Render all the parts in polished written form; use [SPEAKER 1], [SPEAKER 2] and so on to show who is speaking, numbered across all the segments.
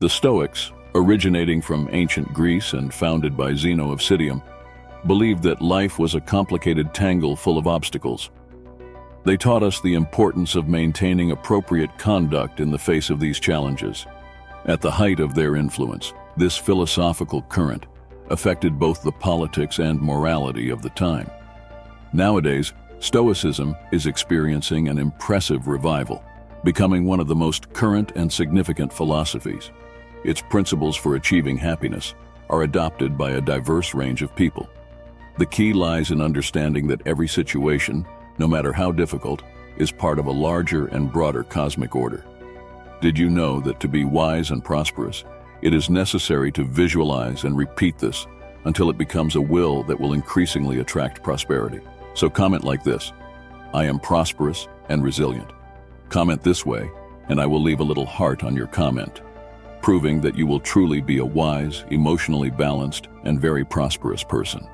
[SPEAKER 1] The Stoics, originating from ancient Greece and founded by Zeno of Citium, believed that life was a complicated tangle full of obstacles. They taught us the importance of maintaining appropriate conduct in the face of these challenges. At the height of their influence, this philosophical current affected both the politics and morality of the time. Nowadays, Stoicism is experiencing an impressive revival, becoming one of the most current and significant philosophies. Its principles for achieving happiness are adopted by a diverse range of people. The key lies in understanding that every situation, no matter how difficult, is part of a larger and broader cosmic order. Did you know that to be wise and prosperous, it is necessary to visualize and repeat this until it becomes a will that will increasingly attract prosperity? So comment like this: I am prosperous and resilient. Comment this way, and I will leave a little heart on your comment, proving that you will truly be a wise, emotionally balanced, and very prosperous person.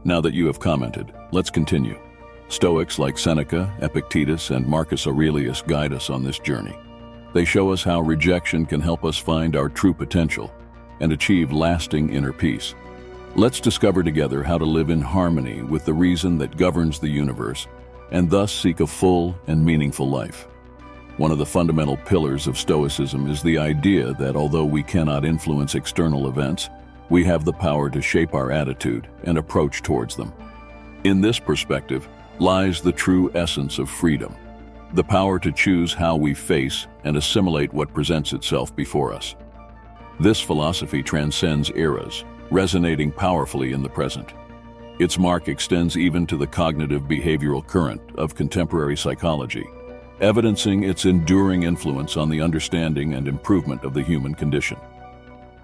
[SPEAKER 1] Now that you have commented, let's continue. Stoics like Seneca, Epictetus, and Marcus Aurelius guide us on this journey. They show us how rejection can help us find our true potential and achieve lasting inner peace. Let's discover together how to live in harmony with the reason that governs the universe and thus seek a full and meaningful life. One of the fundamental pillars of Stoicism is the idea that although we cannot influence external events, we have the power to shape our attitude and approach towards them. In this perspective lies the true essence of freedom, the power to choose how we face and assimilate what presents itself before us. This philosophy transcends eras, resonating powerfully in the present. Its mark extends even to the cognitive behavioral current of contemporary psychology, evidencing its enduring influence on the understanding and improvement of the human condition.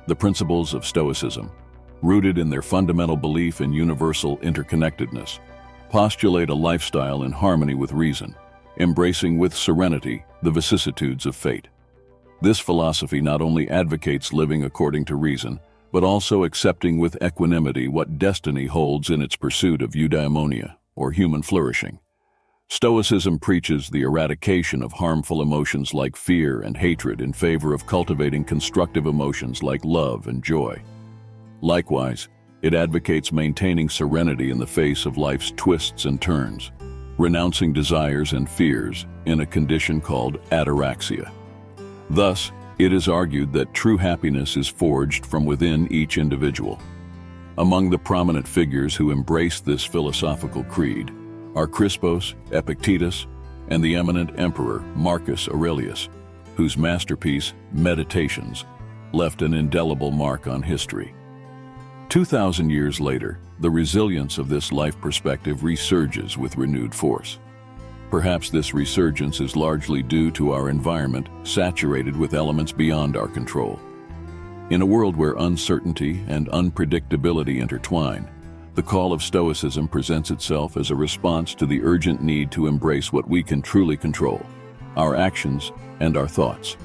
[SPEAKER 1] The principles of Stoicism, rooted in their fundamental belief in universal interconnectedness, postulate a lifestyle in harmony with reason, embracing with serenity the vicissitudes of fate. This philosophy not only advocates living according to reason, but also accepting with equanimity what destiny holds in its pursuit of eudaimonia, or human flourishing. Stoicism preaches the eradication of harmful emotions like fear and hatred in favor of cultivating constructive emotions like love and joy. Likewise, it advocates maintaining serenity in the face of life's twists and turns, renouncing desires and fears in a condition called ataraxia. Thus, it is argued that true happiness is forged from within each individual. Among the prominent figures who embrace this philosophical creed are Crispus, Epictetus, and the eminent emperor Marcus Aurelius, whose masterpiece, Meditations, left an indelible mark on history. 2,000 years later, the resilience of this life perspective resurges with renewed force. Perhaps this resurgence is largely due to our environment saturated with elements beyond our control. In a world where uncertainty and unpredictability intertwine, the call of Stoicism presents itself as a response to the urgent need to embrace what we can truly control: our actions and our thoughts.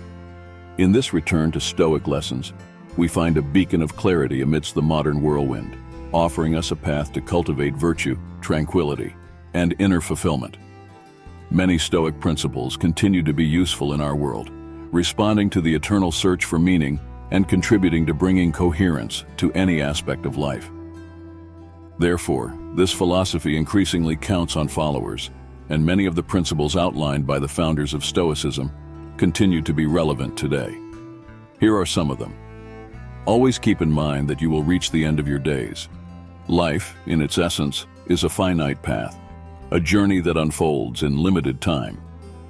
[SPEAKER 1] In this return to Stoic lessons, we find a beacon of clarity amidst the modern whirlwind, offering us a path to cultivate virtue, tranquility, and inner fulfillment. Many Stoic principles continue to be useful in our world, responding to the eternal search for meaning and contributing to bringing coherence to any aspect of life. Therefore, this philosophy increasingly counts on followers, and many of the principles outlined by the founders of Stoicism continue to be relevant today. Here are some of them. Always keep in mind that you will reach the end of your days. Life, in its essence, is a finite path, a journey that unfolds in limited time.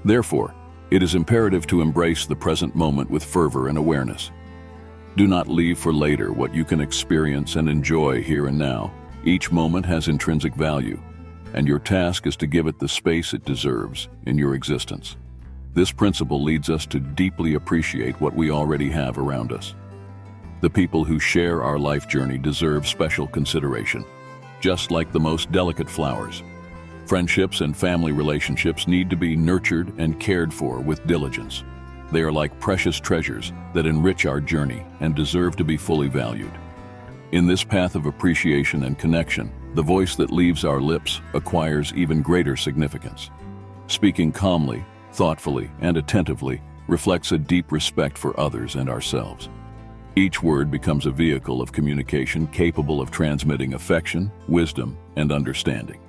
[SPEAKER 1] Therefore, it is imperative to embrace the present moment with fervor and awareness. Do not leave for later what you can experience and enjoy here and now. Each moment has intrinsic value, and your task is to give it the space it deserves in your existence. This principle leads us to deeply appreciate what we already have around us. The people who share our life journey deserve special consideration, just like the most delicate flowers. Friendships and family relationships need to be nurtured and cared for with diligence. They are like precious treasures that enrich our journey and deserve to be fully valued. In this path of appreciation and connection, the voice that leaves our lips acquires even greater significance. Speaking calmly, thoughtfully, and attentively reflects a deep respect for others and ourselves. Each word becomes a vehicle of communication capable of transmitting affection, wisdom, and understanding.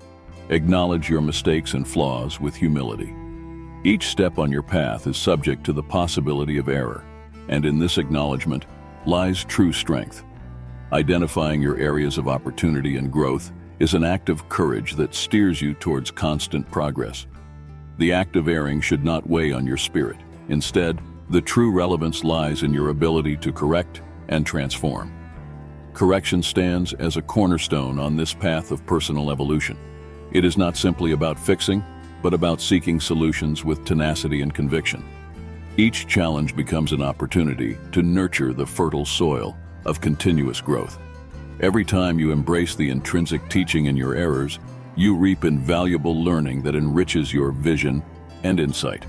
[SPEAKER 1] Acknowledge your mistakes and flaws with humility. Each step on your path is subject to the possibility of error, and in this acknowledgement lies true strength. Identifying your areas of opportunity and growth is an act of courage that steers you towards constant progress. The act of erring should not weigh on your spirit. Instead, the true relevance lies in your ability to correct and transform. Correction stands as a cornerstone on this path of personal evolution. It is not simply about fixing, but about seeking solutions with tenacity and conviction. Each challenge becomes an opportunity to nurture the fertile soil of continuous growth. Every time you embrace the intrinsic teaching in your errors, you reap invaluable learning that enriches your vision and insight.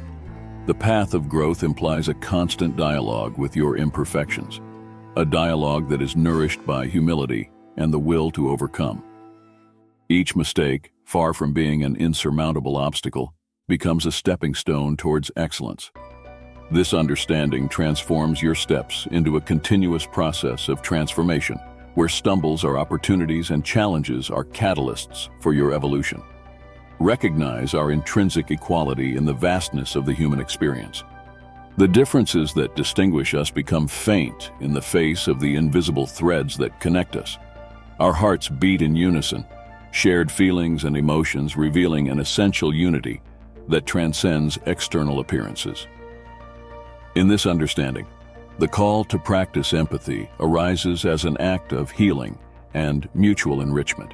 [SPEAKER 1] The path of growth implies a constant dialogue with your imperfections, a dialogue that is nourished by humility and the will to overcome. Each mistake, far from being an insurmountable obstacle, becomes a stepping stone towards excellence. This understanding transforms your steps into a continuous process of transformation, where stumbles are opportunities and challenges are catalysts for your evolution. Recognize our intrinsic equality in the vastness of the human experience. The differences that distinguish us become faint in the face of the invisible threads that connect us. Our hearts beat in unison, shared feelings and emotions revealing an essential unity that transcends external appearances. In this understanding, the call to practice empathy arises as an act of healing and mutual enrichment.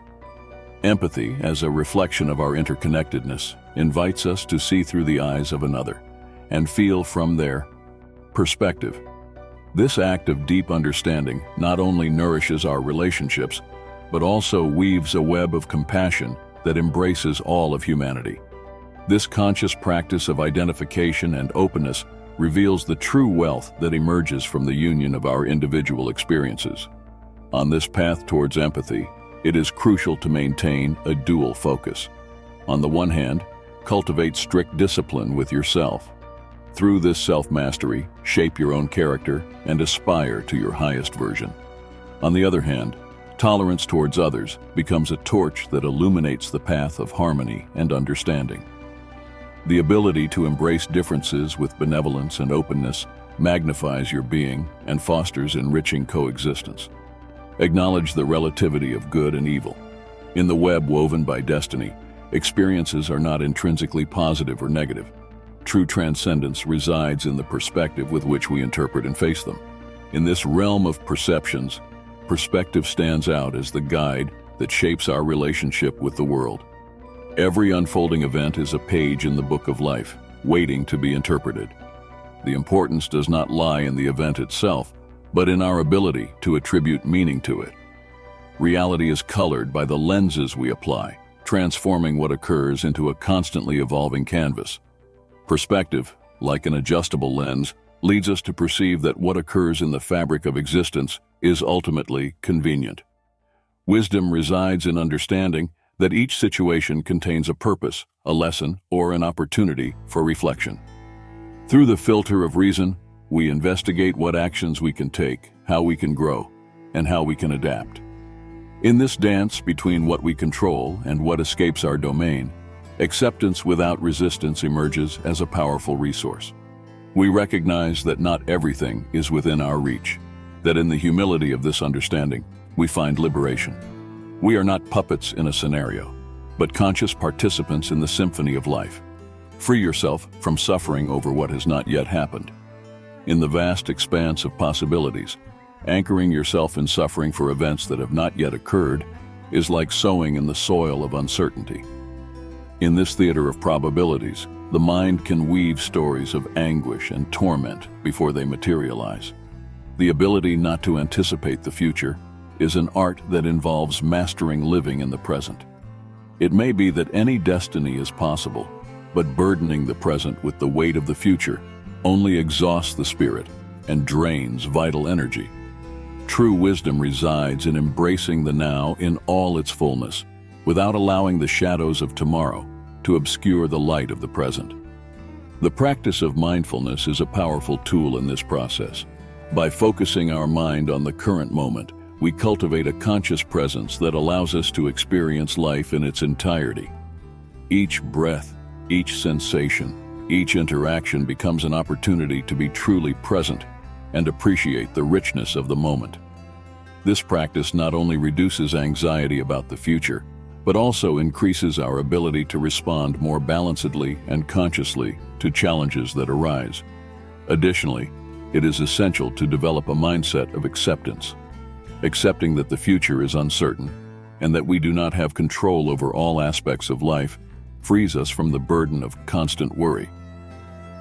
[SPEAKER 1] Empathy, as a reflection of our interconnectedness, invites us to see through the eyes of another and feel from their perspective. This act of deep understanding not only nourishes our relationships, but also weaves a web of compassion that embraces all of humanity. This conscious practice of identification and openness reveals the true wealth that emerges from the union of our individual experiences. On this path towards empathy, it is crucial to maintain a dual focus. On the one hand, cultivate strict discipline with yourself. Through this self-mastery, shape your own character and aspire to your highest version. On the other hand, tolerance towards others becomes a torch that illuminates the path of harmony and understanding. The ability to embrace differences with benevolence and openness magnifies your being and fosters enriching coexistence. Acknowledge the relativity of good and evil. In the web woven by destiny, experiences are not intrinsically positive or negative. True transcendence resides in the perspective with which we interpret and face them. In this realm of perceptions, perspective stands out as the guide that shapes our relationship with the world. Every unfolding event is a page in the book of life, waiting to be interpreted. The importance does not lie in the event itself, but in our ability to attribute meaning to it. Reality is colored by the lenses we apply, transforming what occurs into a constantly evolving canvas. Perspective, like an adjustable lens, leads us to perceive that what occurs in the fabric of existence is ultimately convenient. Wisdom resides in understanding that each situation contains a purpose, a lesson, or an opportunity for reflection. Through the filter of reason, we investigate what actions we can take, how we can grow, and how we can adapt. In this dance between what we control and what escapes our domain, acceptance without resistance emerges as a powerful resource. We recognize that not everything is within our reach, that in the humility of this understanding, we find liberation. We are not puppets in a scenario, but conscious participants in the symphony of life. Free yourself from suffering over what has not yet happened. In the vast expanse of possibilities, anchoring yourself in suffering for events that have not yet occurred is like sowing in the soil of uncertainty. In this theater of probabilities, the mind can weave stories of anguish and torment before they materialize. The ability not to anticipate the future is an art that involves mastering living in the present. It may be that any destiny is possible, but burdening the present with the weight of the future only exhausts the spirit and drains vital energy. True wisdom resides in embracing the now in all its fullness, without allowing the shadows of tomorrow to obscure the light of the present. The practice of mindfulness is a powerful tool in this process. By focusing our mind on the current moment, we cultivate a conscious presence that allows us to experience life in its entirety. Each breath, each sensation, each interaction becomes an opportunity to be truly present and appreciate the richness of the moment. This practice not only reduces anxiety about the future, but also increases our ability to respond more balancedly and consciously to challenges that arise. Additionally, it is essential to develop a mindset of acceptance. Accepting that the future is uncertain and that we do not have control over all aspects of life frees us from the burden of constant worry.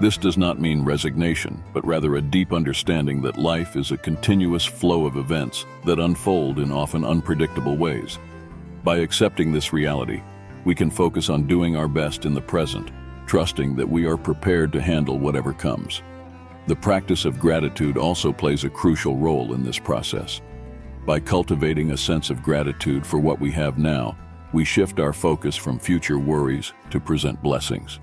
[SPEAKER 1] This does not mean resignation, but rather a deep understanding that life is a continuous flow of events that unfold in often unpredictable ways. By accepting this reality, we can focus on doing our best in the present, trusting that we are prepared to handle whatever comes. The practice of gratitude also plays a crucial role in this process. By cultivating a sense of gratitude for what we have now, we shift our focus from future worries to present blessings.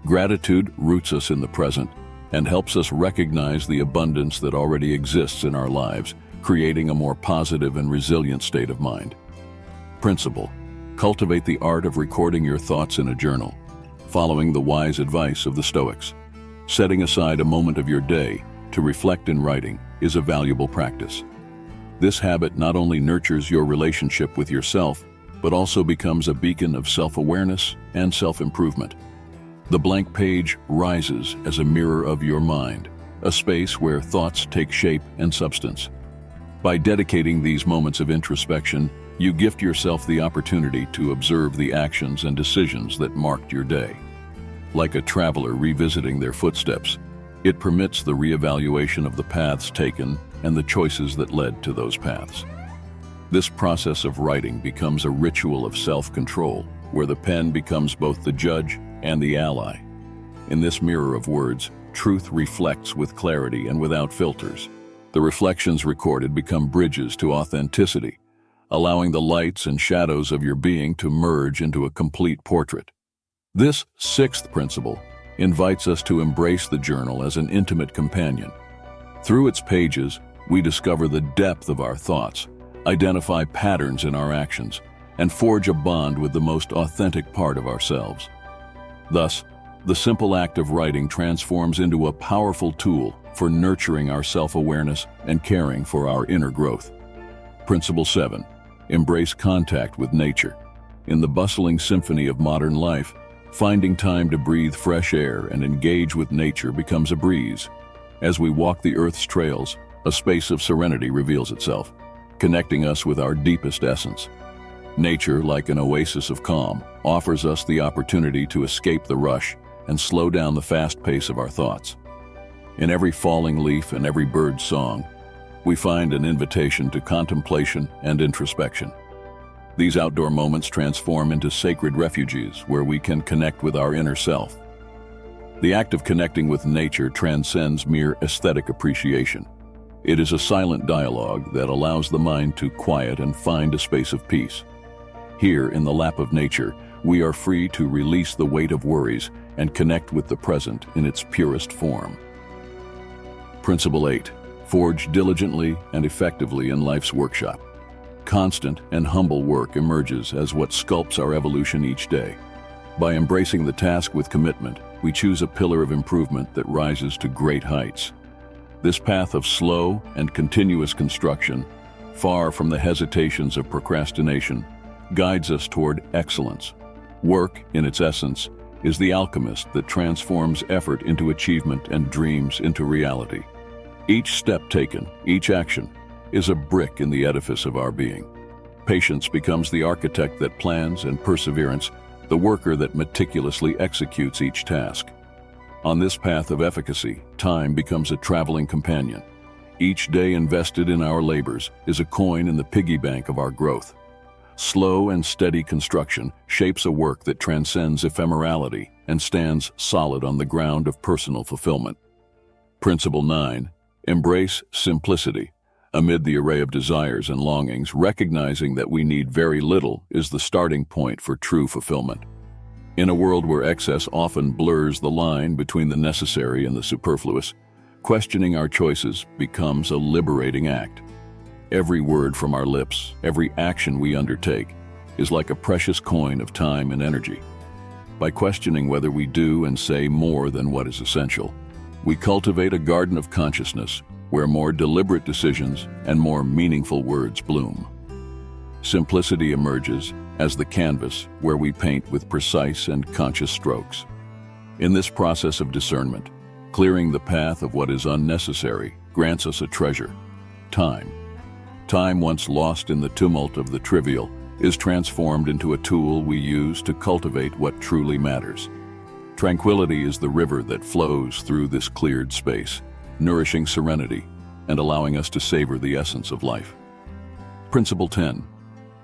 [SPEAKER 1] Gratitude roots us in the present and helps us recognize the abundance that already exists in our lives, creating a more positive and resilient state of mind. Principle: cultivate the art of recording your thoughts in a journal, following the wise advice of the Stoics. Setting aside a moment of your day to reflect in writing is a valuable practice. This habit not only nurtures your relationship with yourself, but also becomes a beacon of self-awareness and self-improvement. The blank page rises as a mirror of your mind, a space where thoughts take shape and substance. By dedicating these moments of introspection, you gift yourself the opportunity to observe the actions and decisions that marked your day. Like a traveler revisiting their footsteps, it permits the reevaluation of the paths taken and the choices that led to those paths. This process of writing becomes a ritual of self-control, where the pen becomes both the judge and the ally. In this mirror of words, truth reflects with clarity and without filters. The reflections recorded become bridges to authenticity, allowing the lights and shadows of your being to merge into a complete portrait. This sixth principle invites us to embrace the journal as an intimate companion. Through its pages, we discover the depth of our thoughts, identify patterns in our actions, and forge a bond with the most authentic part of ourselves. Thus, the simple act of writing transforms into a powerful tool for nurturing our self-awareness and caring for our inner growth. Principle 7. Embrace contact with nature. In the bustling symphony of modern life, finding time to breathe fresh air and engage with nature becomes a breeze. As we walk the Earth's trails, a space of serenity reveals itself, connecting us with our deepest essence. Nature, like an oasis of calm, offers us the opportunity to escape the rush and slow down the fast pace of our thoughts. In every falling leaf and every bird's song, we find an invitation to contemplation and introspection. These outdoor moments transform into sacred refuges where we can connect with our inner self. The act of connecting with nature transcends mere aesthetic appreciation. It is a silent dialogue that allows the mind to quiet and find a space of peace. Here, in the lap of nature, we are free to release the weight of worries and connect with the present in its purest form. Principle 8. Forge diligently and effectively in life's workshop. Constant and humble work emerges as what sculpts our evolution each day. By embracing the task with commitment, we choose a pillar of improvement that rises to great heights. This path of slow and continuous construction, far from the hesitations of procrastination, guides us toward excellence. Work, in its essence, is the alchemist that transforms effort into achievement and dreams into reality. Each step taken, each action, is a brick in the edifice of our being. Patience becomes the architect that plans, and perseverance, the worker that meticulously executes each task. On this path of efficacy, time becomes a traveling companion. Each day invested in our labors is a coin in the piggy bank of our growth. Slow and steady construction shapes a work that transcends ephemerality and stands solid on the ground of personal fulfillment. Principle 9. Embrace simplicity. Amid the array of desires and longings, recognizing that we need very little is the starting point for true fulfillment. In a world where excess often blurs the line between the necessary and the superfluous, questioning our choices becomes a liberating act. Every word from our lips, every action we undertake, is like a precious coin of time and energy. By questioning whether we do and say more than what is essential, we cultivate a garden of consciousness where more deliberate decisions and more meaningful words bloom. Simplicity emerges as the canvas where we paint with precise and conscious strokes. In this process of discernment, clearing the path of what is unnecessary grants us a treasure: time. Time once lost in the tumult of the trivial is transformed into a tool we use to cultivate what truly matters. Tranquility is the river that flows through this cleared space, nourishing serenity and allowing us to savor the essence of life. Principle 10.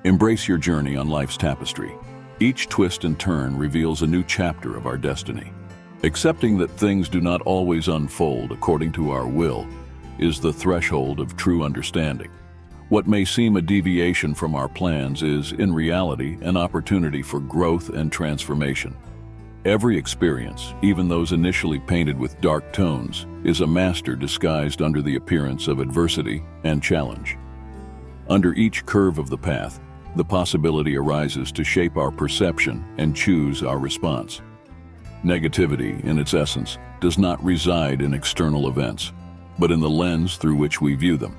[SPEAKER 1] Embrace your journey on life's tapestry. Each twist and turn reveals a new chapter of our destiny. Accepting that things do not always unfold according to our will is the threshold of true understanding. What may seem a deviation from our plans is, in reality, an opportunity for growth and transformation. Every experience, even those initially painted with dark tones, is a master disguised under the appearance of adversity and challenge. Under each curve of the path, the possibility arises to shape our perception and choose our response. Negativity, in its essence, does not reside in external events, but in the lens through which we view them.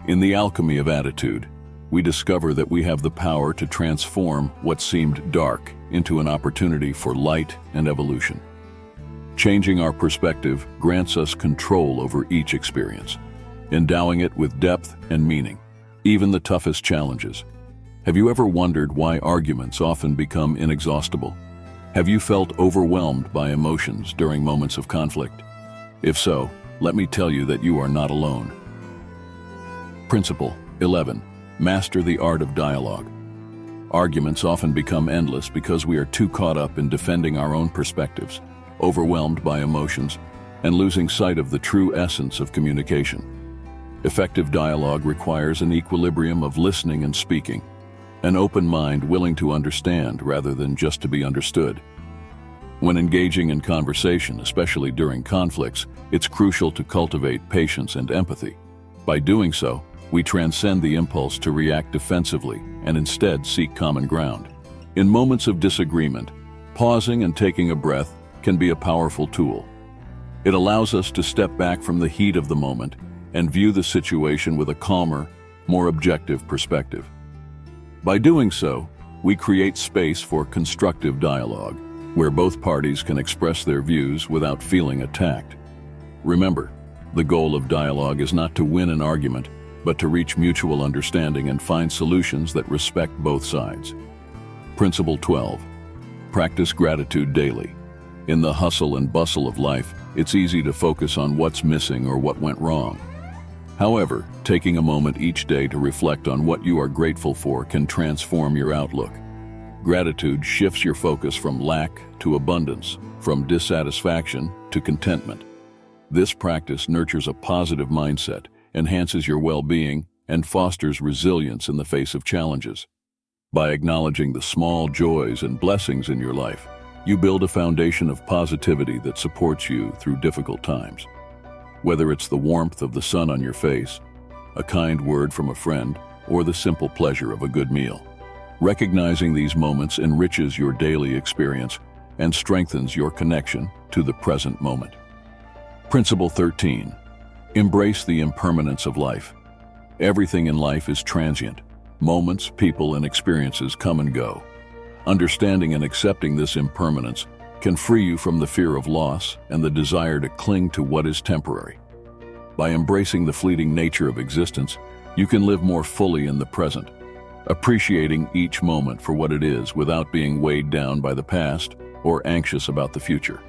[SPEAKER 1] In the alchemy of attitude, we discover that we have the power to transform what seemed dark into an opportunity for light and evolution. Changing our perspective grants us control over each experience, endowing it with depth and meaning, even the toughest challenges. Have you ever wondered why arguments often become inexhaustible? Have you felt overwhelmed by emotions during moments of conflict? If so, let me tell you that you are not alone. Principle 11. Master the art of dialogue. Arguments often become endless because we are too caught up in defending our own perspectives, overwhelmed by emotions, and losing sight of the true essence of communication. Effective dialogue requires an equilibrium of listening and speaking, an open mind willing to understand rather than just to be understood. When engaging in conversation, especially during conflicts, it's crucial to cultivate patience and empathy. By doing so, we transcend the impulse to react defensively and instead seek common ground. In moments of disagreement, pausing and taking a breath can be a powerful tool. It allows us to step back from the heat of the moment and view the situation with a calmer, more objective perspective. By doing so, we create space for constructive dialogue, where both parties can express their views without feeling attacked. Remember, the goal of dialogue is not to win an argument, but to reach mutual understanding and find solutions that respect both sides. Principle 12. Practice gratitude daily. In the hustle and bustle of life, it's easy to focus on what's missing or what went wrong. However, taking a moment each day to reflect on what you are grateful for can transform your outlook. Gratitude shifts your focus from lack to abundance, from dissatisfaction to contentment. This practice nurtures a positive mindset, enhances your well-being, and fosters resilience in the face of challenges. By acknowledging the small joys and blessings in your life, you build a foundation of positivity that supports you through difficult times. Whether it's the warmth of the sun on your face, a kind word from a friend, or the simple pleasure of a good meal, recognizing these moments enriches your daily experience and strengthens your connection to the present moment. Principle 13. Embrace the impermanence of life. Everything in life is transient. Moments, people, and experiences come and go. Understanding and accepting this impermanence can free you from the fear of loss and the desire to cling to what is temporary. By embracing the fleeting nature of existence, you can live more fully in the present, appreciating each moment for what it is without being weighed down by the past or anxious about the future.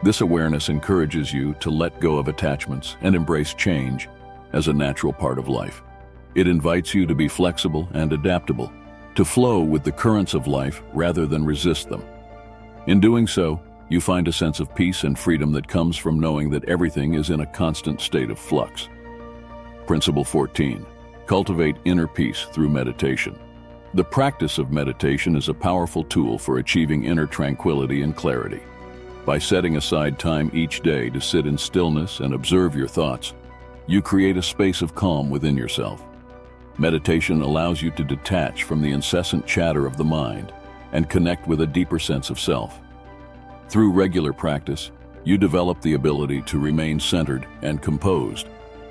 [SPEAKER 1] This awareness encourages you to let go of attachments and embrace change as a natural part of life. It invites you to be flexible and adaptable, to flow with the currents of life rather than resist them. In doing so, you find a sense of peace and freedom that comes from knowing that everything is in a constant state of flux. Principle 14. Cultivate inner peace through meditation. The practice of meditation is a powerful tool for achieving inner tranquility and clarity. By setting aside time each day to sit in stillness and observe your thoughts, you create a space of calm within yourself. Meditation allows you to detach from the incessant chatter of the mind and connect with a deeper sense of self. Through regular practice, you develop the ability to remain centered and composed,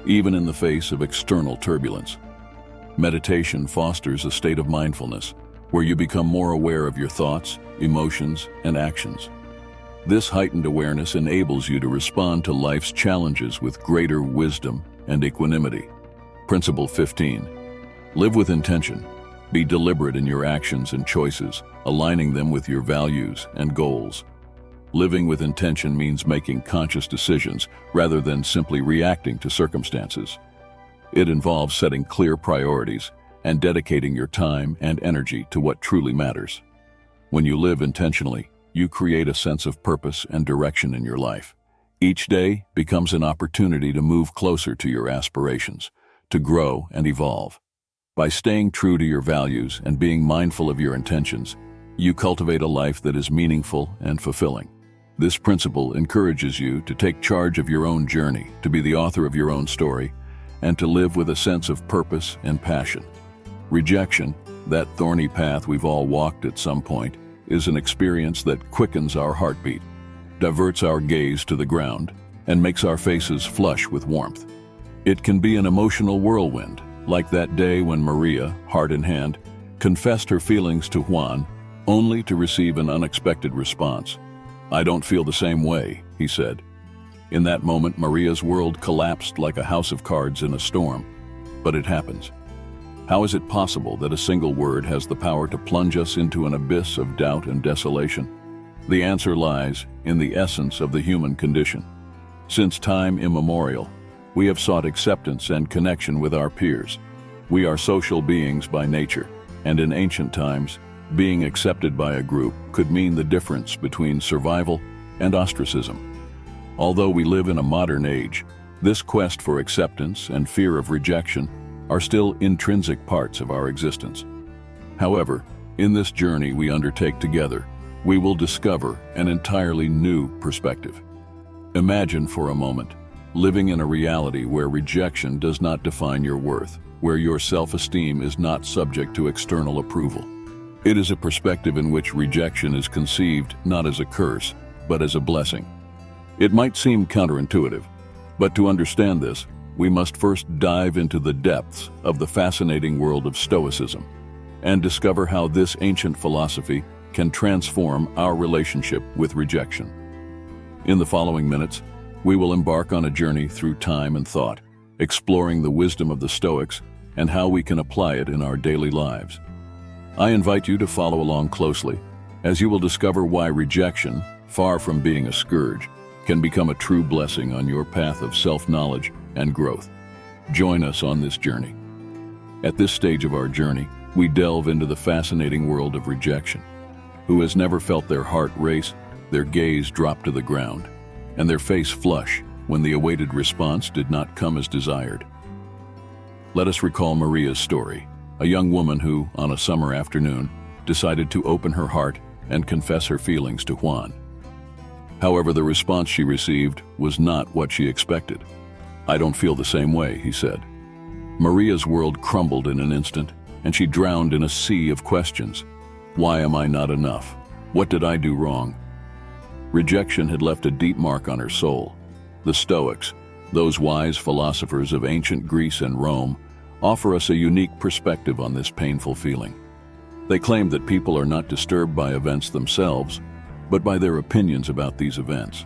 [SPEAKER 1] even in the face of external turbulence. Meditation fosters a state of mindfulness where you become more aware of your thoughts, emotions, and actions. This heightened awareness enables you to respond to life's challenges with greater wisdom and equanimity. Principle 15. Live with intention. Be deliberate in your actions and choices, aligning them with your values and goals. Living with intention means making conscious decisions rather than simply reacting to circumstances. It involves setting clear priorities and dedicating your time and energy to what truly matters. When you live intentionally, you create a sense of purpose and direction in your life. Each day becomes an opportunity to move closer to your aspirations, to grow and evolve. By staying true to your values and being mindful of your intentions, you cultivate a life that is meaningful and fulfilling. This principle encourages you to take charge of your own journey, to be the author of your own story, and to live with a sense of purpose and passion. Rejection, that thorny path we've all walked at some point, is an experience that quickens our heartbeat, diverts our gaze to the ground, and makes our faces flush with warmth. It can be an emotional whirlwind, like that day when Maria, heart in hand, confessed her feelings to Juan, only to receive an unexpected response. "I don't feel the same way," he said. In that moment, Maria's world collapsed like a house of cards in a storm. But it happens. How is it possible that a single word has the power to plunge us into an abyss of doubt and desolation? The answer lies in the essence of the human condition. Since time immemorial, we have sought acceptance and connection with our peers. We are social beings by nature, and in ancient times, being accepted by a group could mean the difference between survival and ostracism. Although we live in a modern age, this quest for acceptance and fear of rejection are still intrinsic parts of our existence. However, in this journey we undertake together, we will discover an entirely new perspective. Imagine for a moment living in a reality where rejection does not define your worth, where your self-esteem is not subject to external approval. It is a perspective in which rejection is conceived not as a curse, but as a blessing. It might seem counterintuitive, but to understand this, we must first dive into the depths of the fascinating world of Stoicism and discover how this ancient philosophy can transform our relationship with rejection. In the following minutes, we will embark on a journey through time and thought, exploring the wisdom of the Stoics and how we can apply it in our daily lives. I invite you to follow along closely, as you will discover why rejection, far from being a scourge, can become a true blessing on your path of self-knowledge and growth. Join us on this journey. At this stage of our journey, we delve into the fascinating world of rejection. Who has never felt their heart race, their gaze drop to the ground, and their face flush when the awaited response did not come as desired? Let us recall Maria's story, a young woman who, on a summer afternoon, decided to open her heart and confess her feelings to Juan. However, the response she received was not what she expected. "I don't feel the same way," he said. Maria's world crumbled in an instant, and she drowned in a sea of questions. Why am I not enough? What did I do wrong? Rejection had left a deep mark on her soul. The Stoics, those wise philosophers of ancient Greece and Rome, offer us a unique perspective on this painful feeling. They claim that people are not disturbed by events themselves, but by their opinions about these events.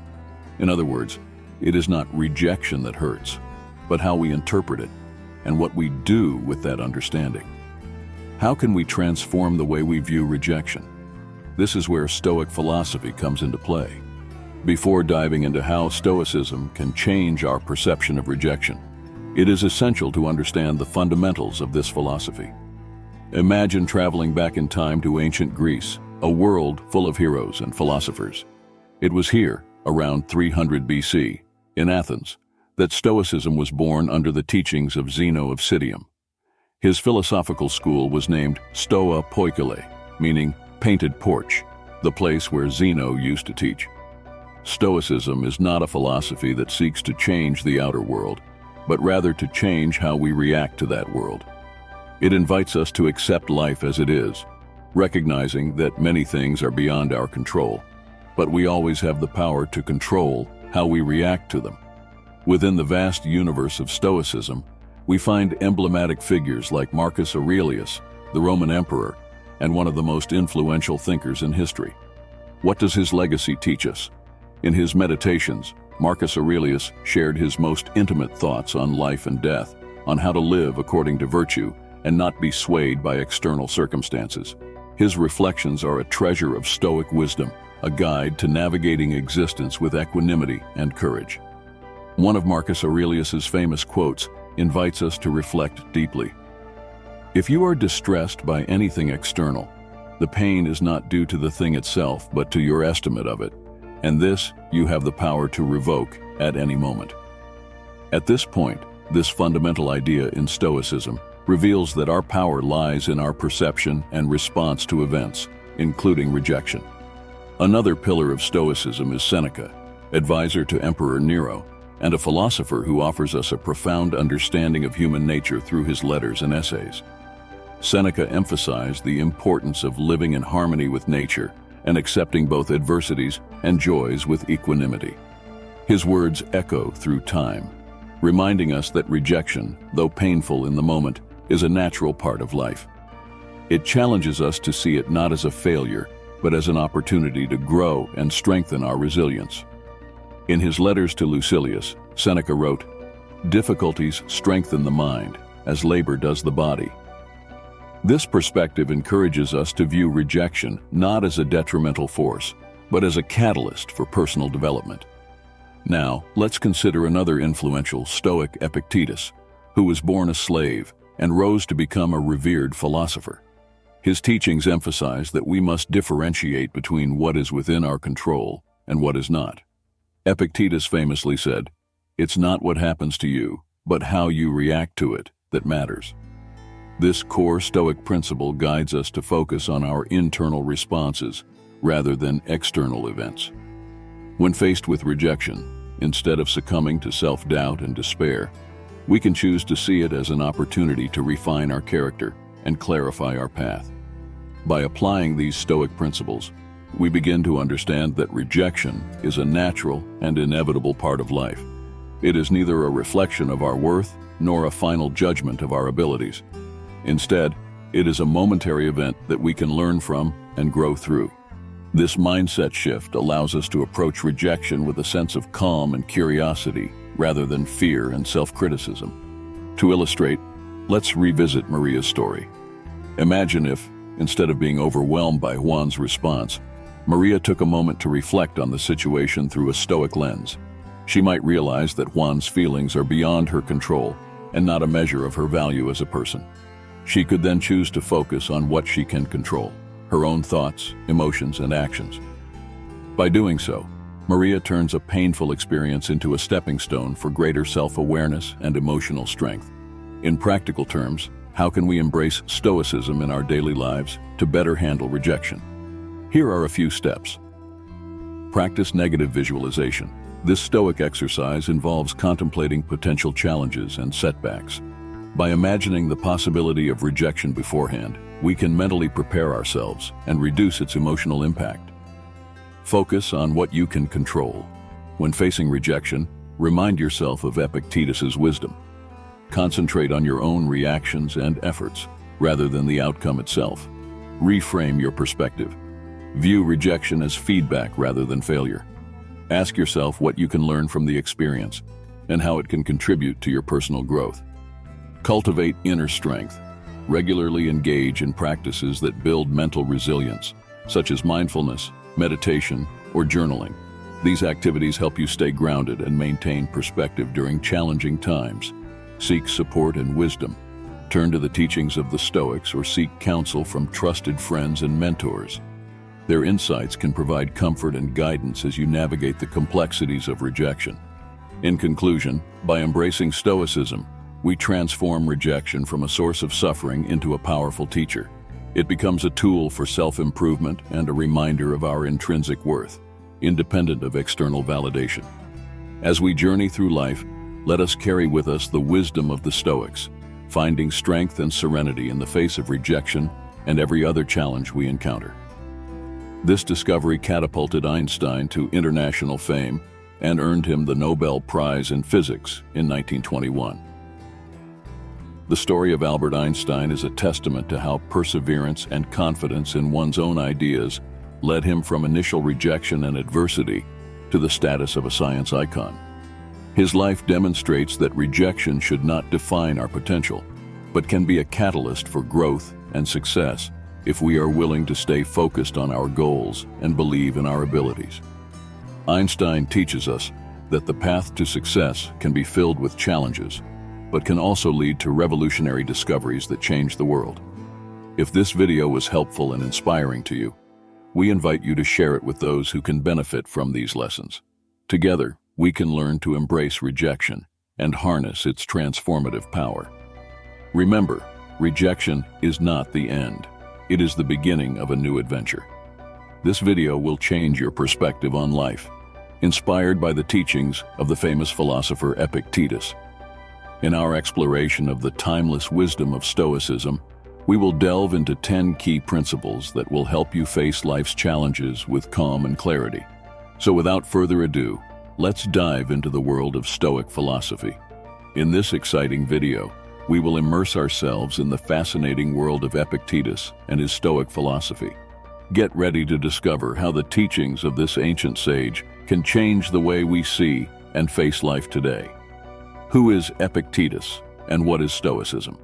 [SPEAKER 1] In other words, it is not rejection that hurts, but how we interpret it and what we do with that understanding. How can we transform the way we view rejection? This is where Stoic philosophy comes into play. Before diving into how Stoicism can change our perception of rejection, it is essential to understand the fundamentals of this philosophy. Imagine traveling back in time to ancient Greece, a world full of heroes and philosophers. It was here, around 300 BC, in Athens, that Stoicism was born under the teachings of Zeno of Citium. His philosophical school was named Stoa Poikile, meaning painted porch, the place where Zeno used to teach. Stoicism is not a philosophy that seeks to change the outer world, but rather to change how we react to that world. It invites us to accept life as it is, recognizing that many things are beyond our control, but we always have the power to control how we react to them. Within the vast universe of Stoicism, we find emblematic figures like Marcus Aurelius, the Roman emperor, and one of the most influential thinkers in history. What does his legacy teach us? In his Meditations, Marcus Aurelius shared his most intimate thoughts on life and death, on how to live according to virtue and not be swayed by external circumstances. His reflections are a treasure of Stoic wisdom, a guide to navigating existence with equanimity and courage. One of Marcus Aurelius's famous quotes invites us to reflect deeply. If you are distressed by anything external, the pain is not due to the thing itself, but to your estimate of it, and this you have the power to revoke at any moment. At this point, this fundamental idea in Stoicism reveals that our power lies in our perception and response to events, including rejection. Another pillar of Stoicism is Seneca, advisor to Emperor Nero, and a philosopher who offers us a profound understanding of human nature through his letters and essays. Seneca emphasized the importance of living in harmony with nature and accepting both adversities and joys with equanimity. His words echo through time, reminding us that rejection, though painful in the moment, is a natural part of life. It challenges us to see it not as a failure, but as an opportunity to grow and strengthen our resilience. In his letters to Lucilius, Seneca wrote, "Difficulties strengthen the mind, as labor does the body." This perspective encourages us to view rejection not as a detrimental force, but as a catalyst for personal development. Now, let's consider another influential Stoic, Epictetus, who was born a slave and rose to become a revered philosopher. His teachings emphasize that we must differentiate between what is within our control and what is not. Epictetus famously said, "It's not what happens to you, but how you react to it that matters." This core Stoic principle guides us to focus on our internal responses rather than external events. When faced with rejection, instead of succumbing to self-doubt and despair, we can choose to see it as an opportunity to refine our character and clarify our path. By applying these Stoic principles, we begin to understand that rejection is a natural and inevitable part of life. It is neither a reflection of our worth nor a final judgment of our abilities. Instead, it is a momentary event that we can learn from and grow through. This mindset shift allows us to approach rejection with a sense of calm and curiosity rather than fear and self-criticism. To illustrate, let's revisit Maria's story. Imagine if, instead of being overwhelmed by Juan's response, Maria took a moment to reflect on the situation through a Stoic lens. She might realize that Juan's feelings are beyond her control and not a measure of her value as a person. She could then choose to focus on what she can control, her own thoughts, emotions, and actions. By doing so, Maria turns a painful experience into a stepping stone for greater self-awareness and emotional strength. In practical terms, how can we embrace Stoicism in our daily lives to better handle rejection? Here are a few steps. Practice negative visualization. This Stoic exercise involves contemplating potential challenges and setbacks. By imagining the possibility of rejection beforehand, we can mentally prepare ourselves and reduce its emotional impact. Focus on what you can control. When facing rejection, remind yourself of Epictetus's wisdom. Concentrate on your own reactions and efforts, rather than the outcome itself. Reframe your perspective. View rejection as feedback rather than failure. Ask yourself what you can learn from the experience and how it can contribute to your personal growth. Cultivate inner strength. Regularly engage in practices that build mental resilience, such as mindfulness, meditation, or journaling. These activities help you stay grounded and maintain perspective during challenging times. Seek support and wisdom. Turn to the teachings of the Stoics or seek counsel from trusted friends and mentors. Their insights can provide comfort and guidance as you navigate the complexities of rejection. In conclusion, by embracing Stoicism, we transform rejection from a source of suffering into a powerful teacher. It becomes a tool for self-improvement and a reminder of our intrinsic worth, independent of external validation. As we journey through life, let us carry with us the wisdom of the Stoics, finding strength and serenity in the face of rejection and every other challenge we encounter. This discovery catapulted Einstein to international fame and earned him the Nobel Prize in Physics in 1921. The story of Albert Einstein is a testament to how perseverance and confidence in one's own ideas led him from initial rejection and adversity to the status of a science icon. His life demonstrates that rejection should not define our potential, but can be a catalyst for growth and success if we are willing to stay focused on our goals and believe in our abilities. Einstein teaches us that the path to success can be filled with challenges, but can also lead to revolutionary discoveries that change the world. If this video was helpful and inspiring to you, we invite you to share it with those who can benefit from these lessons. Together, we can learn to embrace rejection and harness its transformative power. Remember, rejection is not the end. It is the beginning of a new adventure. This video will change your perspective on life, inspired by the teachings of the famous philosopher Epictetus. In our exploration of the timeless wisdom of Stoicism, we will delve into 10 key principles that will help you face life's challenges with calm and clarity. So without further ado, let's dive into the world of Stoic philosophy. In this exciting video, we will immerse ourselves in the fascinating world of Epictetus and his Stoic philosophy. Get ready to discover how the teachings of this ancient sage can change the way we see and face life today. Who is Epictetus, and what is Stoicism?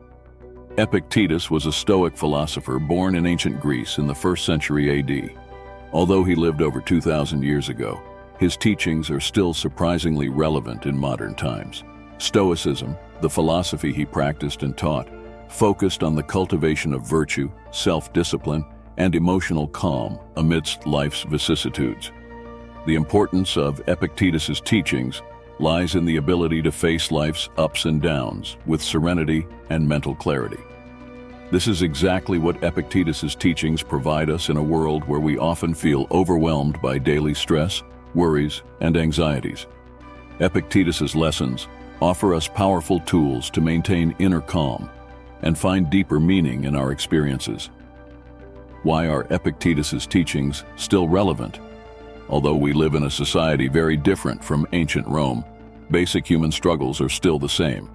[SPEAKER 1] Epictetus was a Stoic philosopher born in ancient Greece in the 1st century AD. Although he lived over 2,000 years ago, his teachings are still surprisingly relevant in modern times. Stoicism, the philosophy he practiced and taught, focused on the cultivation of virtue, self-discipline, and emotional calm amidst life's vicissitudes. The importance of Epictetus's teachings lies in the ability to face life's ups and downs with serenity and mental clarity. This is exactly what Epictetus's teachings provide us in a world where we often feel overwhelmed by daily stress, worries, and anxieties. Epictetus's lessons offer us powerful tools to maintain inner calm and find deeper meaning in our experiences. Why are Epictetus's teachings still relevant? Although we live in a society very different from ancient Rome, basic human struggles are still the same.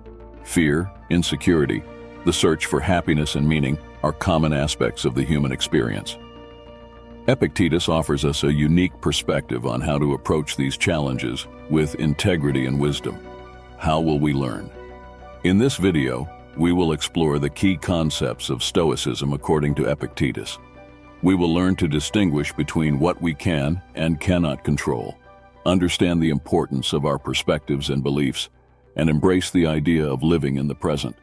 [SPEAKER 1] Fear, insecurity, the search for happiness and meaning are common aspects of the human experience. Epictetus offers us a unique perspective on how to approach these challenges with integrity and wisdom. How will we learn? In this video, we will explore the key concepts of Stoicism according to Epictetus. We will learn to distinguish between what we can and cannot control, understand the importance of our perspectives and beliefs, and embrace the idea of living in the present.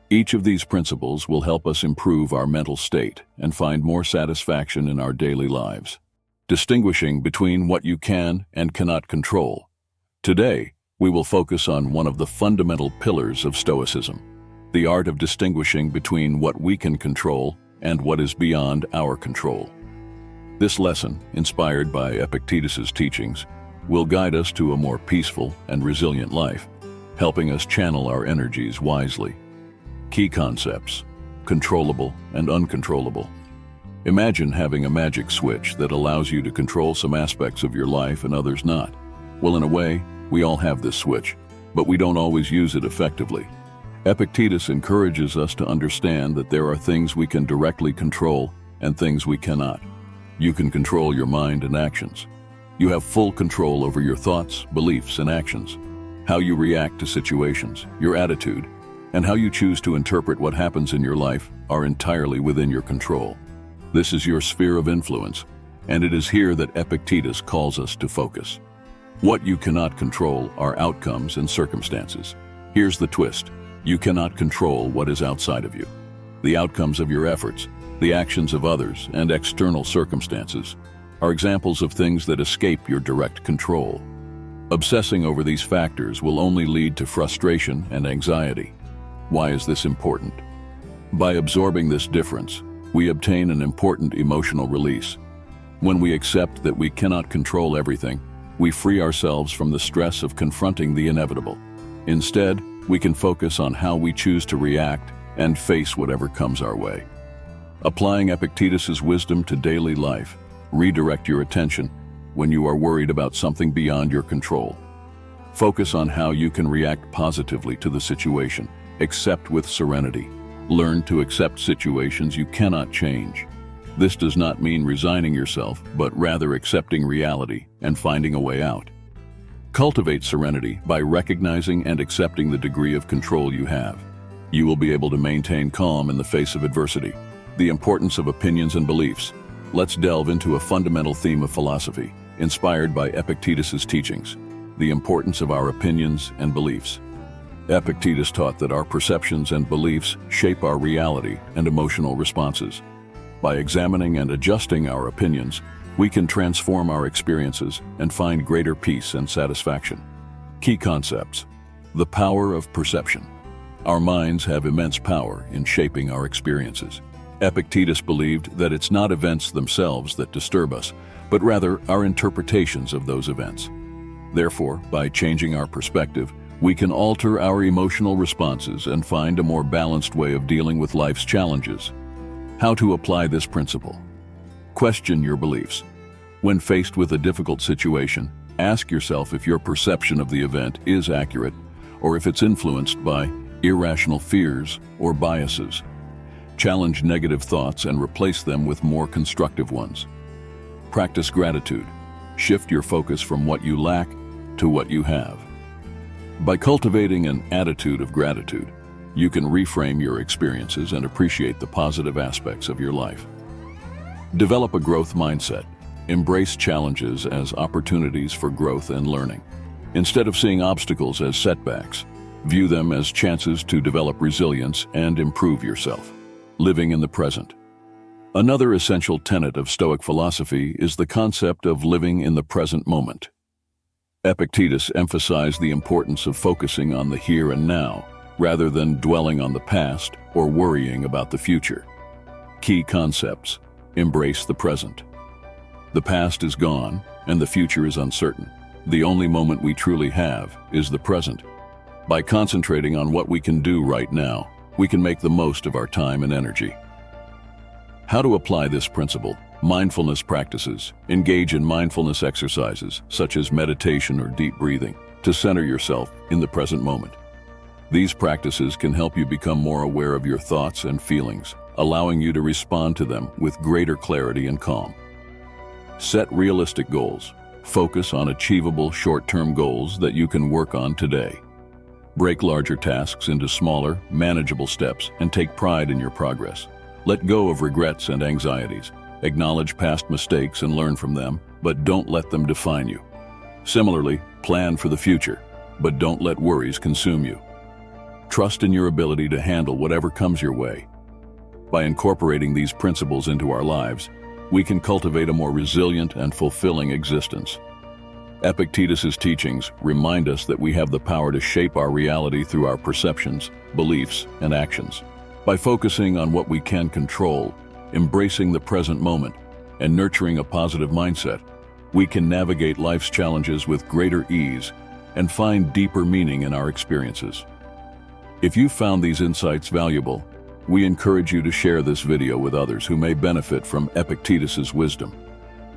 [SPEAKER 1] Each of these principles will help us improve our mental state and find more satisfaction in our daily lives. Distinguishing between what you can and cannot control. Today, we will focus on one of the fundamental pillars of Stoicism, the art of distinguishing between what we can control and what is beyond our control. This lesson, inspired by Epictetus's teachings, will guide us to a more peaceful and resilient life, helping us channel our energies wisely. Key concepts: controllable and uncontrollable. Imagine having a magic switch that allows you to control some aspects of your life and others not. Well, in a way, we all have this switch, but we don't always use it effectively. Epictetus encourages us to understand that there are things we can directly control and things we cannot. You can control your mind and actions. You have full control over your thoughts, beliefs, and actions. How you react to situations, your attitude, and how you choose to interpret what happens in your life are entirely within your control. This is your sphere of influence, and it is here that Epictetus calls us to focus. What you cannot control are outcomes and circumstances. Here's the twist. You cannot control what is outside of you. The outcomes of your efforts, the actions of others, and external circumstances are examples of things that escape your direct control. Obsessing over these factors will only lead to frustration and anxiety. Why is this important? By absorbing this difference, we obtain an important emotional release. When we accept that we cannot control everything, we free ourselves from the stress of confronting the inevitable. Instead, we can focus on how we choose to react and face whatever comes our way. Applying Epictetus's wisdom to daily life, redirect your attention when you are worried about something beyond your control. Focus on how you can react positively to the situation. Accept with serenity. Learn to accept situations you cannot change. This does not mean resigning yourself, but rather accepting reality and finding a way out. Cultivate serenity by recognizing and accepting the degree of control you have. You will be able to maintain calm in the face of adversity. The importance of opinions and beliefs. Let's delve into a fundamental theme of philosophy, inspired by Epictetus's teachings: the importance of our opinions and beliefs. Epictetus taught that our perceptions and beliefs shape our reality and emotional responses. By examining and adjusting our opinions, we can transform our experiences and find greater peace and satisfaction. Key concepts: the power of perception. Our minds have immense power in shaping our experiences. Epictetus believed that it's not events themselves that disturb us, but rather our interpretations of those events. Therefore, by changing our perspective, we can alter our emotional responses and find a more balanced way of dealing with life's challenges. How to apply this principle? Question your beliefs. When faced with a difficult situation, ask yourself if your perception of the event is accurate or if it's influenced by irrational fears or biases. Challenge negative thoughts and replace them with more constructive ones. Practice gratitude. Shift your focus from what you lack to what you have. By cultivating an attitude of gratitude, you can reframe your experiences and appreciate the positive aspects of your life. Develop a growth mindset. Embrace challenges as opportunities for growth and learning. Instead of seeing obstacles as setbacks, view them as chances to develop resilience and improve yourself. Living in the present. Another essential tenet of Stoic philosophy is the concept of living in the present moment. Epictetus emphasized the importance of focusing on the here and now, rather than dwelling on the past or worrying about the future. Key concepts: embrace the present. The past is gone, and the future is uncertain. The only moment we truly have is the present. By concentrating on what we can do right now, we can make the most of our time and energy. How to apply this principle? Mindfulness practices. Engage in mindfulness exercises, such as meditation or deep breathing, to center yourself in the present moment. These practices can help you become more aware of your thoughts and feelings, allowing you to respond to them with greater clarity and calm. Set realistic goals. Focus on achievable short-term goals that you can work on today. Break larger tasks into smaller, manageable steps and take pride in your progress. Let go of regrets and anxieties. Acknowledge past mistakes and learn from them, but don't let them define you. Similarly, plan for the future, but don't let worries consume you. Trust in your ability to handle whatever comes your way. By incorporating these principles into our lives, we can cultivate a more resilient and fulfilling existence. Epictetus's teachings remind us that we have the power to shape our reality through our perceptions, beliefs, and actions. By focusing on what we can control, embracing the present moment, and nurturing a positive mindset, we can navigate life's challenges with greater ease and find deeper meaning in our experiences. If you found these insights valuable, we encourage you to share this video with others who may benefit from Epictetus's wisdom.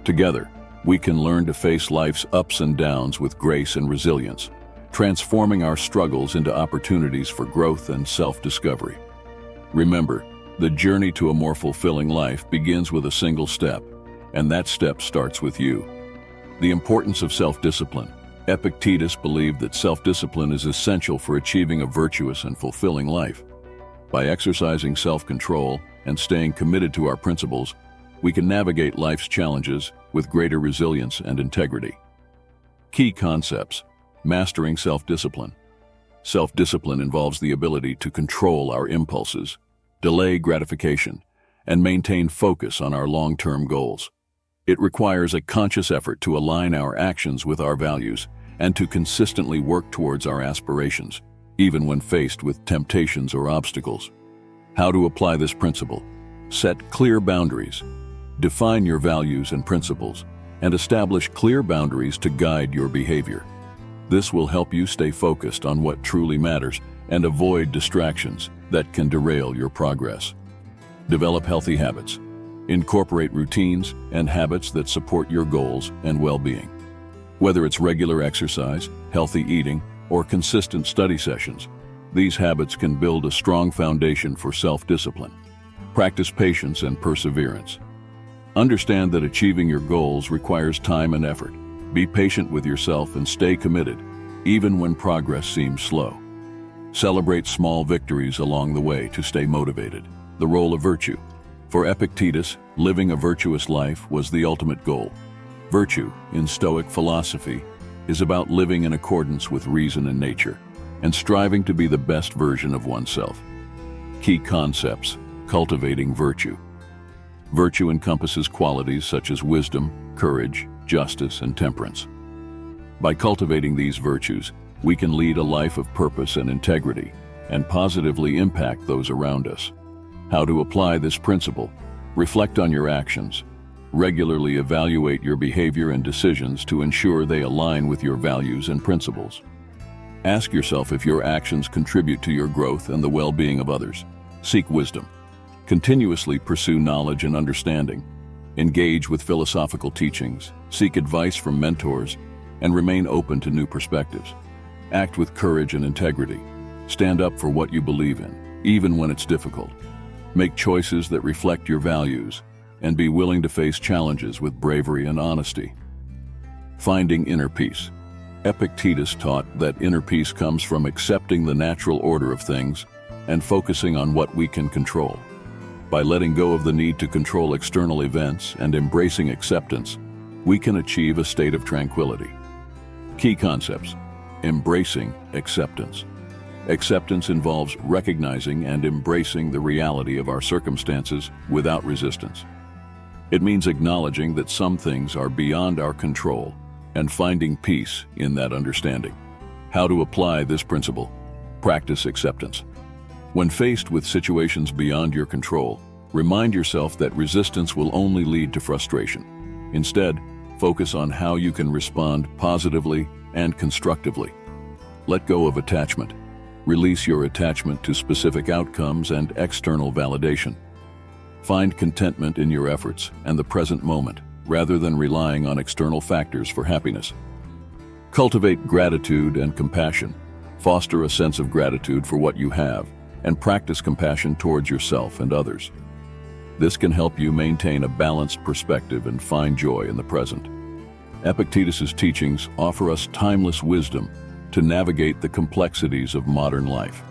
[SPEAKER 1] Together, we can learn to face life's ups and downs with grace and resilience, transforming our struggles into opportunities for growth and self-discovery. Remember, the journey to a more fulfilling life begins with a single step, and that step starts with you. The importance of self-discipline. Epictetus believed that self-discipline is essential for achieving a virtuous and fulfilling life. By exercising self-control and staying committed to our principles, we can navigate life's challenges with greater resilience and integrity. Key concepts: mastering self-discipline. Self-discipline involves the ability to control our impulses, delay gratification, and maintain focus on our long-term goals. It requires a conscious effort to align our actions with our values and to consistently work towards our aspirations. even when faced with temptations or obstacles. How to apply this principle? Set clear boundaries. Define your values and principles, and establish clear boundaries to guide your behavior. This will help you stay focused on what truly matters and avoid distractions that can derail your progress. Develop healthy habits. Incorporate routines and habits that support your goals and well-being. Whether it's regular exercise, healthy eating, or consistent study sessions, these habits can build a strong foundation for self-discipline. Practice patience and perseverance. Understand that achieving your goals requires time and effort. Be patient with yourself and stay committed, even when progress seems slow. Celebrate small victories along the way to stay motivated. The role of virtue. For Epictetus, living a virtuous life was the ultimate goal. Virtue, in Stoic philosophy, is about living in accordance with reason and nature, and striving to be the best version of oneself. Key concepts: cultivating virtue. Virtue encompasses qualities such as wisdom, courage, justice, and temperance. By cultivating these virtues, we can lead a life of purpose and integrity, and positively impact those around us. How to apply this principle? Reflect on your actions. Regularly evaluate your behavior and decisions to ensure they align with your values and principles. Ask yourself if your actions contribute to your growth and the well-being of others. Seek wisdom. Continuously pursue knowledge and understanding. Engage with philosophical teachings, seek advice from mentors, and remain open to new perspectives. Act with courage and integrity. Stand up for what you believe in, even when it's difficult. Make choices that reflect your values, and be willing to face challenges with bravery and honesty. Finding inner peace. Epictetus taught that inner peace comes from accepting the natural order of things and focusing on what we can control. By letting go of the need to control external events and embracing acceptance, we can achieve a state of tranquility. Key concepts: embracing acceptance. Acceptance involves recognizing and embracing the reality of our circumstances without resistance. It means acknowledging that some things are beyond our control and finding peace in that understanding. How to apply this principle? Practice acceptance. When faced with situations beyond your control, remind yourself that resistance will only lead to frustration. Instead, focus on how you can respond positively and constructively. Let go of attachment. Release your attachment to specific outcomes and external validation. Find contentment in your efforts and the present moment, rather than relying on external factors for happiness. Cultivate gratitude and compassion. Foster a sense of gratitude for what you have, and practice compassion towards yourself and others. This can help you maintain a balanced perspective and find joy in the present. Epictetus's teachings offer us timeless wisdom to navigate the complexities of modern life.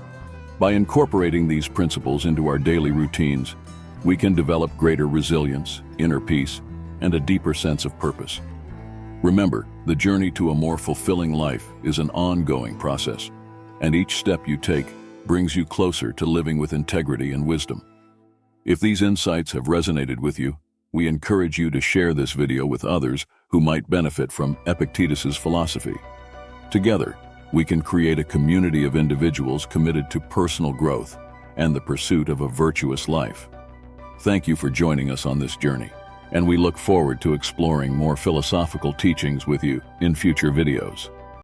[SPEAKER 1] By incorporating these principles into our daily routines, we can develop greater resilience, inner peace, and a deeper sense of purpose. Remember, the journey to a more fulfilling life is an ongoing process, and each step you take brings you closer to living with integrity and wisdom. If these insights have resonated with you, we encourage you to share this video with others who might benefit from Epictetus's philosophy. Together, we can create a community of individuals committed to personal growth and the pursuit of a virtuous life. Thank you for joining us on this journey, and we look forward to exploring more philosophical teachings with you in future videos.